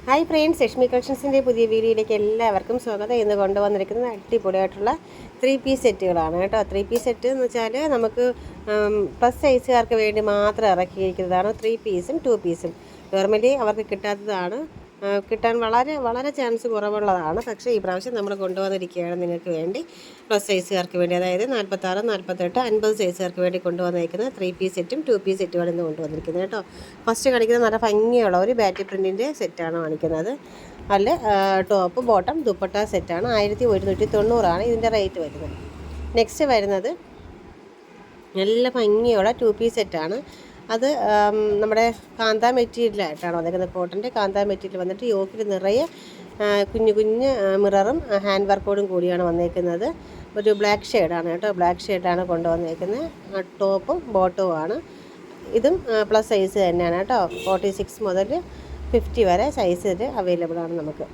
Hi friends, Lakshmi കളക്ഷൻസിൻ്റെ പുതിയ വീഡിയോയിലേക്ക് എല്ലാവർക്കും സ്വാഗതം. ഇന്ന് കൊണ്ടുവന്നിരിക്കുന്നത് അടിപൊളിയായിട്ടുള്ള 3 പീസ് സെറ്റുകളാണ് കേട്ടോ. 3 പീസ് സെറ്റ് എന്ന് വെച്ചാൽ നമുക്ക് പ്ലസ് സൈസുകാർക്ക് വേണ്ടി മാത്രം ഇറക്കിയിരിക്കുന്നതാണ്. 3 പീസും 2 പീസും നോർമലി അവർക്ക് കിട്ടാത്തതാണ്. കിട്ടാൻ വളരെ വളരെ ചാൻസ് കുറവുള്ളതാണ്. പക്ഷേ ഈ പ്രാവശ്യം നമ്മൾ കൊണ്ടുവന്നിരിക്കുകയാണ് നിങ്ങൾക്ക് വേണ്ടി പ്ലസ് സൈസുകാർക്ക് വേണ്ടി, അതായത് 46, 48, 50 സൈസുകാർക്ക് വേണ്ടി കൊണ്ടുവന്നിരിക്കുന്നത് 3 പീസ് സെറ്റും 2 പീസ് സെറ്റുമാണ് ഇന്ന് കൊണ്ടുവന്നിരിക്കുന്നത് കേട്ടോ. ഫസ്റ്റ് കാണിക്കുന്നത് നല്ല ഭംഗിയുള്ള ഒരു ബാറ്റി പ്രിൻറ്റിൻ്റെ സെറ്റാണ് കാണിക്കുന്നത്. അതിൽ ടോപ്പ് ബോട്ടം ദുപ്പട്ട സെറ്റാണ്. 1190 ഇതിൻ്റെ റേറ്റ് വരുന്നത്. നെക്സ്റ്റ് വരുന്നത് നല്ല ഭംഗിയുള്ള 2 പീസ് സെറ്റാണ്. അത് നമ്മുടെ കാന്താ മെറ്റീരിയലായിട്ടാണ് വന്നിരിക്കുന്നത്. കോട്ടൻ്റെ കാന്താ മെറ്റീരിയൽ വന്നിട്ട് യോക്കിൽ നിറയെ കുഞ്ഞു കുഞ്ഞ് മിററും ഹാൻഡ് വർക്കോടും കൂടിയാണ് വന്നിരിക്കുന്നത്. ഒരു ബ്ലാക്ക് ഷെയ്ഡാണ് കേട്ടോ. ബ്ലാക്ക് ഷെയ്ഡാണ് കൊണ്ടുവന്നിരിക്കുന്നത്. ടോപ്പും ബോട്ടവുമാണ്. ഇതും പ്ലസ് സൈസ് തന്നെയാണ് കേട്ടോ. 46 മുതൽ 50 വരെ സൈസിൽ അവൈലബിൾ ആണ് നമുക്ക്.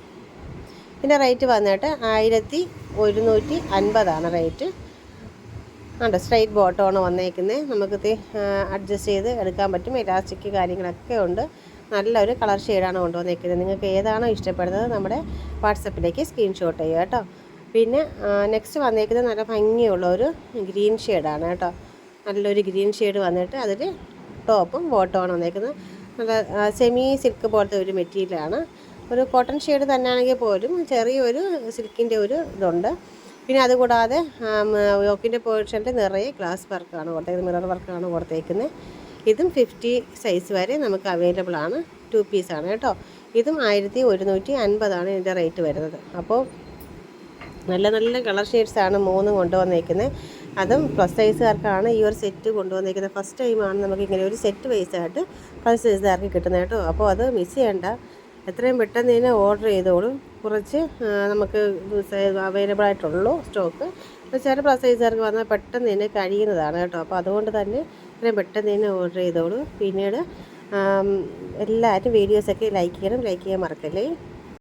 പിന്നെ റേറ്റ് വന്നിട്ട് 1150 റേറ്റ്. സ്ട്രൈറ്റ് ബോട്ടമാണ് വന്നേക്കുന്നത്. നമുക്കിത് അഡ്ജസ്റ്റ് ചെയ്ത് എടുക്കാൻ പറ്റും. ഇലാസ്റ്റിക് കാര്യങ്ങളൊക്കെ ഉണ്ട്. നല്ലൊരു കളർ ഷെയ്ഡാണ് കൊണ്ടുവന്നേക്കുന്നത്. നിങ്ങൾക്ക് ഏതാണോ ഇഷ്ടപ്പെടുന്നത് നമ്മുടെ വാട്സപ്പിലേക്ക് സ്ക്രീൻഷോട്ട് ചെയ്യുക കേട്ടോ. പിന്നെ നെക്സ്റ്റ് വന്നേക്കുന്നത് നല്ല ഭംഗിയുള്ള ഒരു ഗ്രീൻ ഷെയ്ഡാണ് കേട്ടോ. നല്ലൊരു ഗ്രീൻ ഷെയ്ഡ് വന്നിട്ട് അതിൽ ടോപ്പും ബോട്ടമാണ് വന്നേക്കുന്നത്. നല്ല സെമി സിൽക്ക് പോലത്തെ ഒരു മെറ്റീരിയലാണ്. ഒരു കോട്ടൺ ഷെയ്ഡ് തന്നെയാണെങ്കിൽ പോലും ചെറിയൊരു സിൽക്കിൻ്റെ ഒരു ഇതുണ്ട്. പിന്നെ അതുകൂടാതെ യോക്കിൻ്റെ പോർഷനിൽ നിറയെ ഗ്ലാസ് വർക്കാണ് കൊടുത്തേക്കുന്നത്, മിറർ വർക്കാണ് കൊടുത്തേക്കുന്നത്. ഇതും 50 സൈസ് വരെ നമുക്ക് അവൈലബിൾ ആണ്. 2 പീസാണ് കേട്ടോ. ഇതും 1150 ഇതിൻ്റെ റേറ്റ് വരുന്നത്. അപ്പോൾ നല്ല നല്ല കളർ ഷെയ്ഡ്സാണ് 3 കൊണ്ടുവന്നേക്കുന്നത്. അതും പ്ലസ് സൈസുകാർക്കാണ് ഈ ഒരു സെറ്റ് കൊണ്ടുവന്നേക്കുന്നത്. ഫസ്റ്റ് ടൈമാണ് നമുക്ക് ഇങ്ങനെ ഒരു സെറ്റ് വൈസായിട്ട് പ്ലസ് സൈസുകാർക്ക് കിട്ടുന്നത് കേട്ടോ. അപ്പോൾ അത് മിസ് ചെയ്യേണ്ട. എത്രയും പെട്ടെന്ന് തന്നെ ഓർഡർ ചെയ്തോളൂ. കുറച്ച് നമുക്ക് അവൈലബിൾ ആയിട്ടുള്ളൂ സ്റ്റോക്ക്. ചില പ്ലസ് സൈസുകാർക്ക് വന്നാൽ പെട്ടെന്ന് തന്നെ കഴിയുന്നതാണ് കേട്ടോ. അപ്പോൾ അതുകൊണ്ട് തന്നെ എത്രയും പെട്ടെന്ന് തന്നെ ഓർഡർ ചെയ്തോളൂ. പിന്നീട് എല്ലാവരും വീഡിയോസൊക്കെ ലൈക്ക് ചെയ്യാൻ മറക്കല്ലേ.